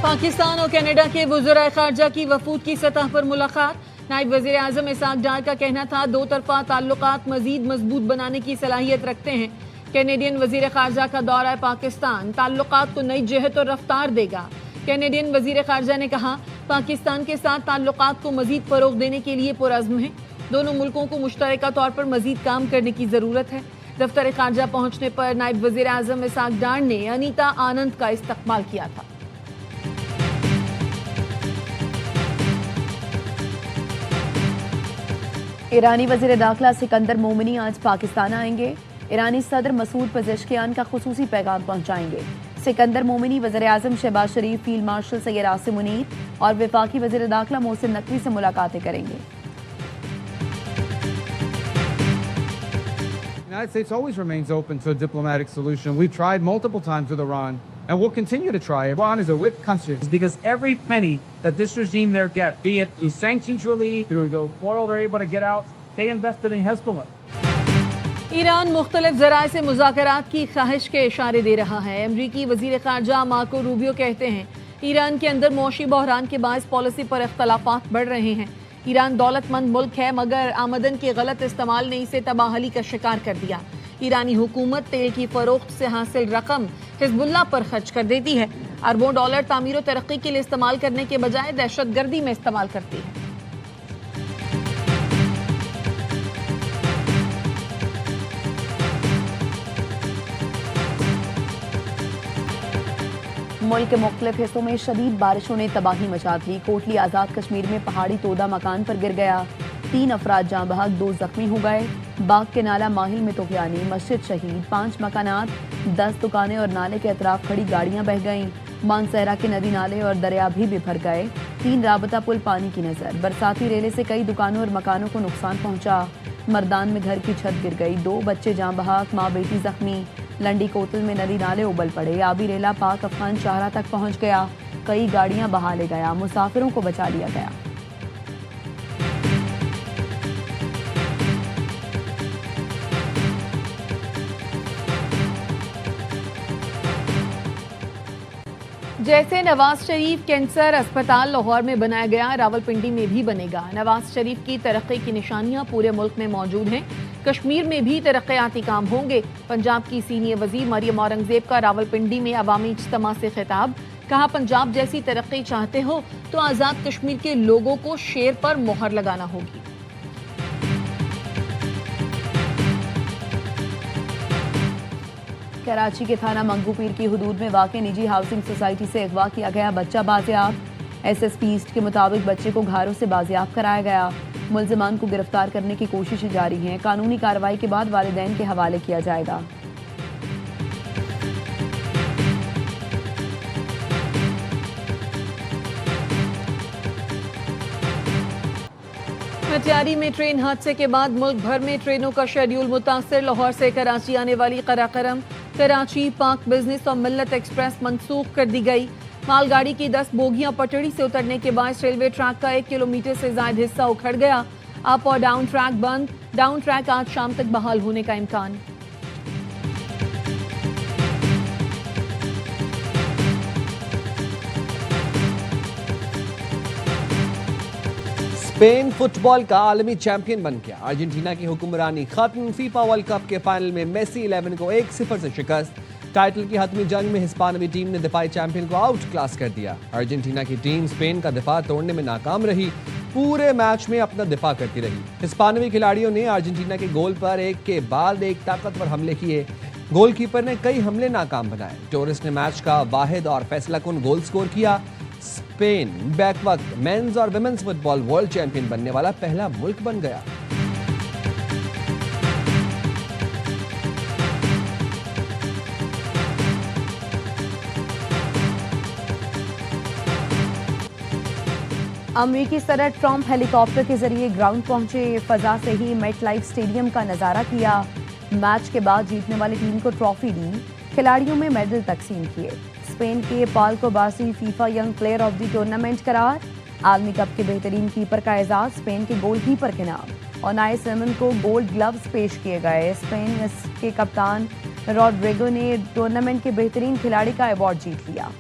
पाकिस्तान और कनाडा के वज़ीर ख़ारजा की वफूद की सतह पर मुलाकात। नायब वज़ीर आज़म इसहाक डार का कहना था दो तरफ़ा ताल्लुकात मज़ीद मजबूत बनाने की सलाहियत रखते हैं। कैनेडियन वज़ीर ख़ारजा का दौरा पाकिस्तान ताल्लुकात को नई जहत और रफ्तार देगा। कैनेडियन वज़ीर ख़ारजा ने कहा पाकिस्तान के साथ ताल्लुकात को मज़ीद फ़रोग़ देने के लिए पुरअज़्म है। दोनों मुल्कों को मुश्तरका तौर पर मज़ीद काम करने की ज़रूरत है। दफ्तर ख़ारजा पहुँचने पर नायब वज़ीर आज़म इसहाक डार ने अनीता आनंद का इस्तक़बाल किया था। ईरानी वज़ीर दाखिला सिकंदर मोमिनी आज पाकिस्तान आएंगे। ईरानी सदर मसूद पेज़ेश्कियान का खुसूसी पैगाम पहुंचाएंगे। सिकंदर मोमिनी वज़ीर आज़म शहबाज शरीफ, फील्ड मार्शल सैयद आसिम मुनीर और वफाकी वज़ीर दाखिला मोहसिन नकवी से मुलाकातें करेंगे। The United States always remains open to a diplomatic solution. We've tried multiple times with Iran, and we'll continue to try. Iran is a weak country. Because every penny that this regime there gets, be it through sanctions relief, through the oil they're able to get out, they invested in Hezbollah. Iran मुख्तलिफ ज़राए से मुज़ाकरात की ख्वाहिश के इशारे दे रहा है। अमरीकी वज़ीर ख़ारजा मार्को रूबियो कहते हैं ईरान के अंदर मौशी बहरान के बायस पॉलिसी पर इख्तलाफात बढ़ रहे हैं। ईरान दौलतमंद मुल्क है मगर आमदन के गलत इस्तेमाल ने इसे तबाहली का शिकार कर दिया। ईरानी हुकूमत तेल की फरोख्त से हासिल रकम हिज़्बुल्लाह पर खर्च कर देती है। अरबों डॉलर तामीर और तरक्की के लिए इस्तेमाल करने के बजाय दहशतगर्दी में इस्तेमाल करती है। मुल्क के मुख्तलिफ हिस्सों में शदीद बारिशों ने तबाही मचा दी। कोटली आज़ाद कश्मीर में पहाड़ी तोदा मकान पर गिर गया। 3 अफराद जाँ बहक, 2 जख्मी हो गए। बाग के नाला माहिल में तूफ़ानी, मस्जिद शहीद, 5 मकानात, 10 दुकानें और नाले के अतराफ खड़ी गाड़ियाँ बह गईं। मानसहरा के नदी नाले और दरिया भी बिफर गए। 3 राबता पुल पानी की नज़र। बरसाती रेले से कई दुकानों और मकानों को नुकसान पहुँचा। मर्दान में घर की छत गिर गई। 2 बच्चे जाँ बहक, माँ बेटी जख्मी। लंडी कोतल में नदी नाले उबल पड़े। आबी रेला पाक अफगान शाहरा तक पहुंच गया। कई गाड़ियां बहा ले गया। मुसाफिरों को बचा लिया गया। जैसे नवाज शरीफ कैंसर अस्पताल लाहौर में बनाया गया, रावलपिंडी में भी बनेगा। नवाज शरीफ की तरक्की की निशानियां पूरे मुल्क में मौजूद हैं। कश्मीर में भी तरक्याती काम होंगे। पंजाब की सीनियर वजीर मरियम औरंगजेब का रावलपिंडी में अवामी इज्तिमा से खिताब। कहा पंजाब जैसी तरक्की चाहते हो तो आज़ाद कश्मीर के लोगों को शेर पर मोहर लगाना होगी। कराची के थाना मंगूपीर की हुदूद में वाक़े निजी हाउसिंग सोसाइटी से अगवा किया गया बच्चा बाजियाब। SSP ईस्ट के मुताबिक बच्चे को घारों से बाजियाब कराया गया। मुल्ज़िमान को गिरफ्तार करने की कोशिशें जारी हैं। कानूनी कार्रवाई के बाद वालिदैन के हवाले किया जाएगा। मटियारी में ट्रेन हादसे के बाद मुल्क भर में ट्रेनों का शेड्यूल मुतासर। लाहौर से कराची आने वाली कराकरम, कराची, पाक बिजनेस और मिल्लत एक्सप्रेस मनसूख कर दी गई। मालगाड़ी की 10 बोगियां पटड़ी से उतरने के बाद रेलवे ट्रैक का 1 किलोमीटर से ज्यादा हिस्सा उखड़ गया। अप और डाउन ट्रैक बंद। डाउन ट्रैक आज शाम तक बहाल होने का इम्कान। स्पेन फुटबॉल का आलमी चैंपियन बन गया। अर्जेंटीना की हुक्मरानी खत्म। फीफा वर्ल्ड कप के फाइनल में मेसी 11 को 1-0 से शिकस्त। टाइटल की हतमी जंग में हिस्पानवी टीम ने दिफाई चैंपियन को आउट क्लास कर दिया। अर्जेंटीना की टीम स्पेन का दिफा तोड़ने में नाकाम रही। पूरे मैच में अपना दिफा करती रही। हिस्पानवी खिलाड़ियों ने अर्जेंटीना के गोल पर एक के बाद एक ताकतवर हमले किए। गोलकीपर ने कई हमले नाकाम बनाए। टोरेस ने मैच का वाहिद और फैसलाकुन गोल स्कोर किया। स्पेन बैक वक्त मेंस और विमेंस फुटबॉल वर्ल्ड चैंपियन बनने वाला पहला मुल्क बन गया। अमरीकी सदर ट्रंप हेलीकॉप्टर के जरिए ग्राउंड पहुंचे। फजा से ही मेट लाइफ स्टेडियम का नजारा किया। मैच के बाद जीतने वाली टीम को ट्रॉफी दी। खिलाड़ियों में मेडल तकसीम किए। स्पेन के पाल्को बासी FIFA young player of the tournament करार। आलमी कप के बेहतरीन कीपर का एजाज स्पेन के गोलकीपर के नाम। और नाय सिमन को गोल्ड ग्लव्स पेश किए गए। स्पेन के कप्तान रॉड्रिगो ने टूर्नामेंट के बेहतरीन खिलाड़ी का अवार्ड जीत लिया।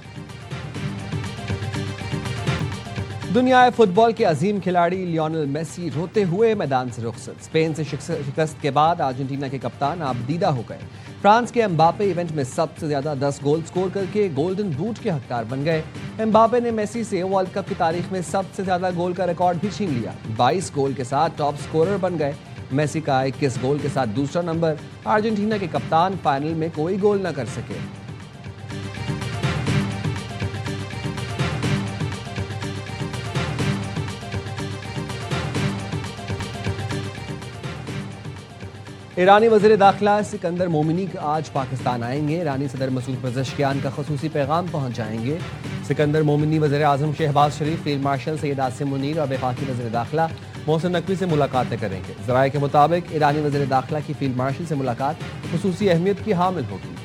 दुनिया फुटबॉल के अजीम खिलाड़ी लियोनेल मेसी रोते हुए मैदान से रुखसत। स्पेन से शिकस्त के बाद अर्जेंटीना के कप्तान अब दीदा हो गए। फ्रांस के एम्बापे इवेंट में सबसे ज्यादा 10 गोल स्कोर करके गोल्डन बूट के हकदार बन गए। एम्बापे ने मेसी से वर्ल्ड कप की तारीख में सबसे ज्यादा गोल का रिकॉर्ड भी छीन लिया। 22 गोल के साथ टॉप स्कोरर बन गए। मेसी का 21 गोल के साथ दूसरा नंबर। अर्जेंटीना के कप्तान फाइनल में कोई गोल न कर सके। ईरानी वज़ीर दाखिला सिकंदर मोमिनी आज पाकिस्तान आएंगे। ईरानी सदर मसूद पज़ेश्कियान का ख़ुसूसी पैगाम पहुंचाएंगे। सिकंदर मोमिनी वज़ीर आज़म शहबाज शरीफ, फील्ड मार्शल सैयद आसिम मुनीर और वफाकी वज़ीर दाखिला मोहसिन नकवी से मुलाकातें करेंगे। ज़राए के मुताबिक ईरानी वज़ीर दाखिला की फील्ड मार्शल से मुलाकात ख़ुसूसी अहमियत की हामिल होगी।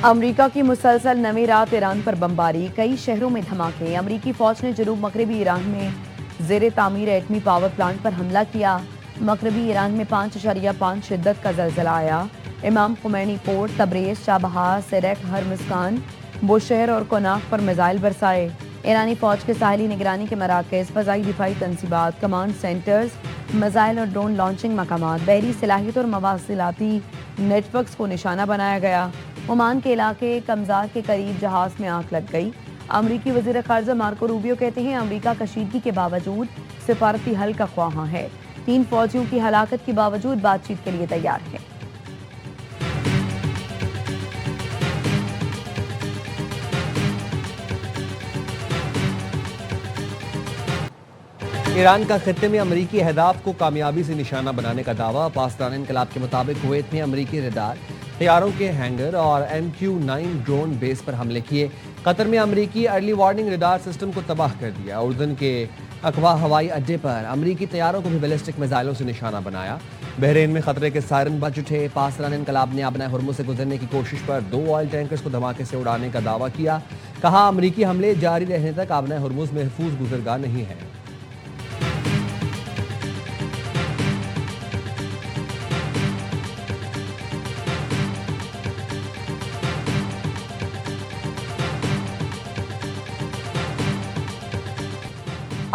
अमरीका की मुसलसल नवी रात ईरान पर बमबारी, कई शहरों में धमाके। अमरीकी फौज ने जनूब मगरबी ईरान में जेर तामीर एटमी पावर प्लांट पर हमला किया। मगरबी ईरान में 5.5 शिद्दत का जलजला आया। इमाम खुमैनी पोर्ट, तब्रेज़, चाबहार, सेरेक, हरमस्कान, बुशहर और कोनाक पर मिसाइल बरसाए। ईरानी फौज के साहली निगरानी के मराकज़, फ़ज़ाई दिफाई तंसीबात, कमांड सेंटर्स, मिसाइल और ड्रोन लॉन्चिंग मकामात, बहरी सलाहियत और मवासिलाती नेटवर्क्स को निशाना बनाया गया। ओमान के इलाके कमजार के करीब जहाज में आग लग गई। अमरीकी वज़ीर ख़ारजा मार्को रूबियो कहते हैं अमरीका कशीदगी के बावजूद सिफारती हल का ख्वाहां है। 3 फौजियों की हलाकत के बावजूद बातचीत के लिए तैयार है। ईरान का खित्ते में अमरीकी अहदाफ को कामयाबी से निशाना बनाने का दावा। पाकिस्तान इनकलाब के मुताबिक कुवैत में अमरीकी रडार, तैयारों के हैंगर और MQ-9 ड्रोन बेस पर हमले किए। कतर में अमरीकी अर्ली वार्निंग रडार सिस्टम को तबाह कर दिया। उर्दन के अकवा हवाई अड्डे पर अमरीकी तैयारों को भी बैलिस्टिक मिसाइलों से निशाना बनाया। बहरीन में खतरे के सायरन बज उठे। पाकिस्तान इनकलाब ने अपना हुर्मुज़ से गुजरने की कोशिश पर 2 ऑयल टैंकर्स को धमाके से उड़ाने का दावा किया। कहा अमरीकी हमले जारी रहने तक अपना हुर्मुज़ महफूज गुजरगाह नहीं है।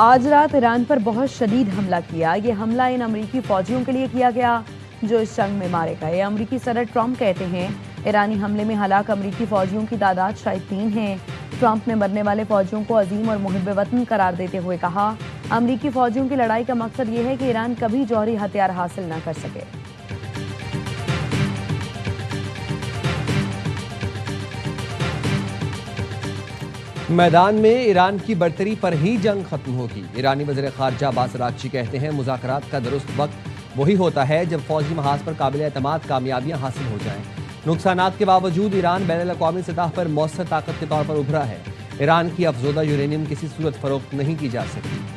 आज रात ईरान पर बहुत शदीद हमला किया। ये हमला इन अमरीकी फौजियों के लिए किया गया जो इस जंग में मारे गए। अमरीकी सदर ट्रंप कहते हैं ईरानी हमले में हलाक अमरीकी फौजियों की तादाद शायद 3 है। ट्रंप ने मरने वाले फौजियों को अजीम और मुहिब वतन करार देते हुए कहा अमरीकी फौजियों की लड़ाई का मकसद ये है कि ईरान कभी जौहरी हथियार हासिल न कर सके। मैदान में ईरान की बर्तरी पर ही जंग खत्म होगी। ईरानी वज़ीर ख़ारजा अब्बास अराग़ची कहते हैं मुज़ाकरात का दुरुस्त वक्त वही होता है जब फौजी महाज पर काबिल एतमाद कामयाबियां हासिल हो जाएं। नुकसानात के बावजूद ईरान बैनुल-अक़वामी सतह पर मौसर ताकत के तौर पर उभरा है। ईरान की अफज़ोदा यूरेनियम किसी सूरत फ़रोख्त नहीं की जा सकती।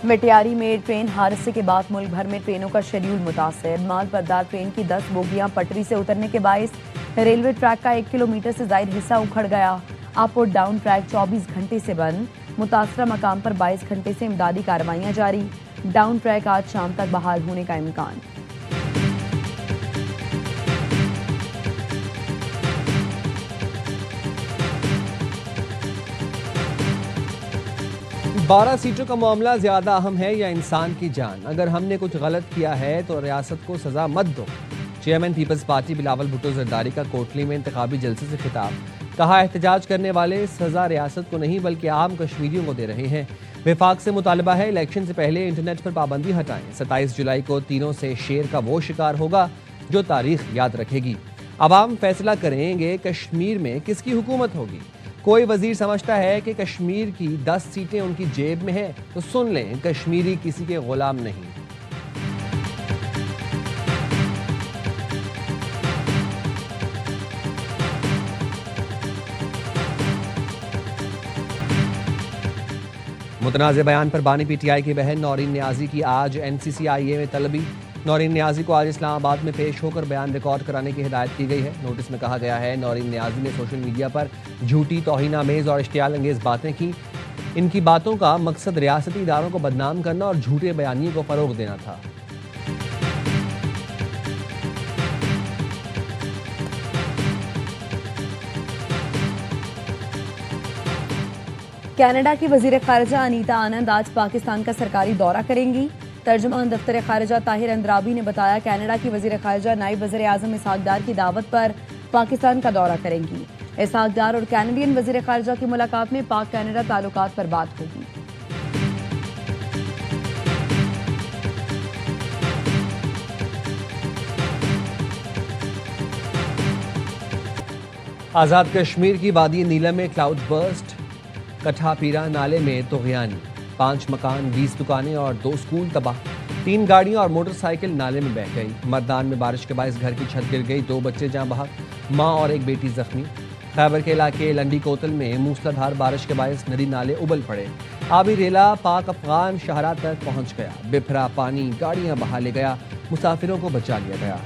मिटियारी में ट्रेन हादसे के बाद मुल्क भर में ट्रेनों का शेड्यूल मुतासर। माल बरदार ट्रेन की 10 बोगियां पटरी से उतरने के बायस रेलवे ट्रैक का 1 किलोमीटर से ज्यादा हिस्सा उखड़ गया। अप और डाउन ट्रैक 24 घंटे से बंद। मुतासरा मकाम पर 22 घंटे से इमदादी कार्रवाइयां जारी। डाउन ट्रैक आज शाम तक बहाल होने का इम्कान। बारह सीटों का मामला ज्यादा अहम है या इंसान की जान? अगर हमने कुछ गलत किया है तो रियासत को सजा मत दो। Chairman Peoples Party Bilawal Bhutto Zardari का कोटली में इंतखाबी जलसे से खिताब। कहा एहतजाज करने वाले सजा रियासत को नहीं बल्कि आम कश्मीरियों को दे रहे हैं। विफाक से मुतालबा है इलेक्शन से पहले इंटरनेट पर पाबंदी हटाएं। 27 जुलाई को तीनों से शेर का वो शिकार होगा जो तारीख याद रखेगी। अवाम फैसला करेंगे कश्मीर में किसकी हुकूमत होगी। कोई वजीर समझता है कि कश्मीर की 10 सीटें उनकी जेब में हैं तो सुन लें, कश्मीरी किसी के गुलाम नहीं। मुतनाज़ बयान पर बानी PTI की बहन नौरीन न्याजी की आज NCCIA में तलबी। नौरीन न्याजी को आज इस्लामाबाद में पेश होकर बयान रिकॉर्ड कराने की हिदायत की गई है। नोटिस में कहा गया है नौरीन न्याजी ने सोशल मीडिया पर झूठी, तौहीन आमेज़ और इश्तियाल अंगेज़ बातें की। इनकी बातों का मकसद रियासती इदारों को बदनाम करना और झूठे बयानियों को फरोग देना था। कनाडा की वजीर खारजा अनीता आनंद आज पाकिस्तान का सरकारी दौरा करेंगी। तर्जुमान दफ्तर खारजा ताहिर अंद्राबी ने बताया कनाडा की वजीर खारजा नायब वज़ीर आज़म इसहाक डार की दावत पर पाकिस्तान का दौरा करेंगी। इसहाक डार और कैनेडियन वजीर खारजा की मुलाकात में पाक कनाडा ताल्लुकात पर बात होगी। आज़ाद कश्मीर की वादी नीलम में क्लाउड बर्स्ट, कठापीरा नाले में तुग़यानी, 5 मकान, 20 दुकानें और 2 स्कूल तबाह। 3 गाड़ियां और मोटरसाइकिल नाले में बह गई। मर्दान में बारिश के बायस घर की छत गिर गई, 2 बच्चे जाँ बहक, मां और एक बेटी जख्मी। खैबर के इलाके लंडी कोतल में मूसलाधार बारिश के बायस नदी नाले उबल पड़े। आबी रेला पाक अफगान शहरा तक पहुंच गया। बिफरा पानी गाड़ियां बहा ले गया, मुसाफिरों को बचा लिया गया।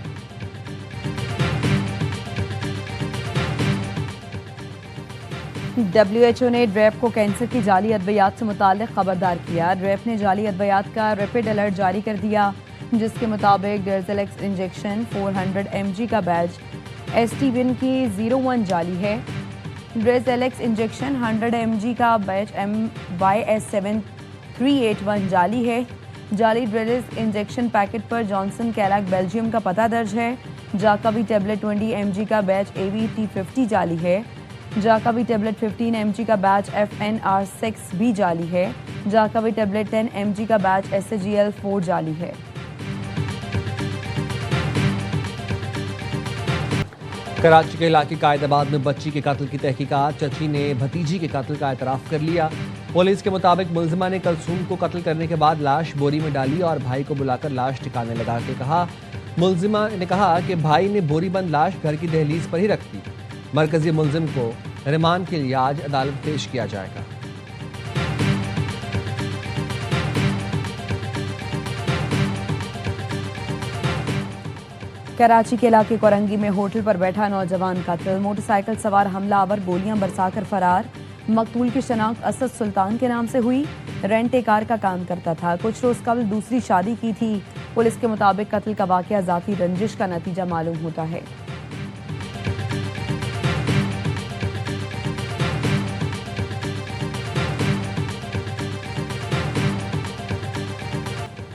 WHO ने ड्रेप को कैंसर की जाली अद्वियात से मुताल्लिक खबरदार किया। ड्रेप ने जाली अद्वियात का रैपिड अलर्ट जारी कर दिया, जिसके मुताबिक डेर्जेलेक्स इंजेक्शन 400 mg का बैच एस्टिविन की 01 जाली है। डेर्जेलेक्स इंजेक्शन 100 mg का बैच MYS7381 जाली है। जाली ड्रेलेक्स इंजेक्शन पैकेट पर जॉनसन कैलाक बेल्जियम का पता दर्ज है। जाकावी टेबलेट 20 mg का बैच AVT50 जाली है। जाकावी टेबलेट 15 mg का बैच FNR6 भी जाली है। जाकावी टेबलेट 10 mg का बैच SAGL4 जाली है। कराची के इलाके कायदाबाद में बच्ची के कत्ल की तहकीकात, चची ने भतीजी के कत्ल का एतराफ़ कर लिया। पुलिस के मुताबिक मुलजिमा ने कलसूम को कत्ल करने के बाद लाश बोरी में डाली और भाई को बुलाकर लाश ठिकाने लगा के कहा। मुलजिमा ने कहा कि भाई ने बोरी बंद लाश घर की दहलीज पर ही रख दी। मरकजी मुलजिम को रिमांड के लिए आज अदालत पेश किया जाएगा। कराची के इलाके कोरंगी में होटल पर बैठा नौजवान कत्ल, मोटरसाइकिल सवार हमलावर गोलियां बरसाकर फरार। मकतूल की शनाख्त असद सुल्तान के नाम से हुई। रेंट ए कार का काम करता था। कुछ रोज कबल दूसरी शादी की थी। पुलिस के मुताबिक कत्ल का वाकया जाती रंजिश का नतीजा मालूम होता है।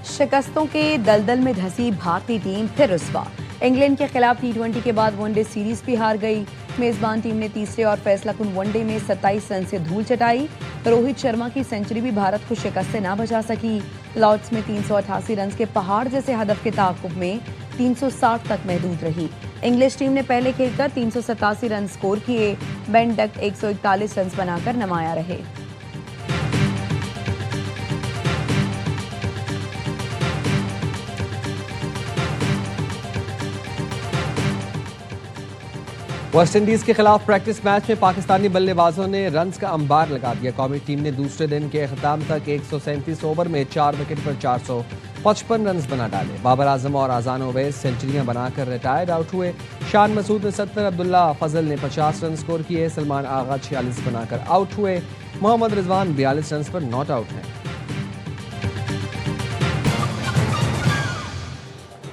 शिकस्तों के दलदल में धंसी भारतीय टीम फिर रुस्वा। इंग्लैंड के खिलाफ T20 के बाद वनडे सीरीज भी हार गई। मेजबान टीम ने तीसरे और फैसलाकुन वनडे में 27 रन से धूल चटाई। रोहित शर्मा की सेंचुरी भी भारत को शिकस्त से ना बचा सकी। लॉर्ड्स में 388 रन के पहाड़ जैसे हदफ के ताक़ुब में 360 तक महदूद रही। इंग्लिश टीम ने पहले खेलकर 387 रन स्कोर किए। बेन डक्ट 141 रन बनाकर नुमाया रहे। वेस्टइंडीज के खिलाफ प्रैक्टिस मैच में पाकिस्तानी बल्लेबाजों ने रन्स का अंबार लगा दिया। कौमी टीम ने दूसरे दिन के अख्ताम तक 137 ओवर में 4 विकेट पर 455 रन बना डाले। बाबर आजम और आजान ओवैस सेंचुरियां बनाकर रिटायर्ड आउट हुए। शान मसूद ने 70, अब्दुल्ला फजल ने 50 रन स्कोर किए। सलमान आगा 46 बनाकर आउट हुए। मोहम्मद रिजवान 42 रन पर नॉट आउट हैं।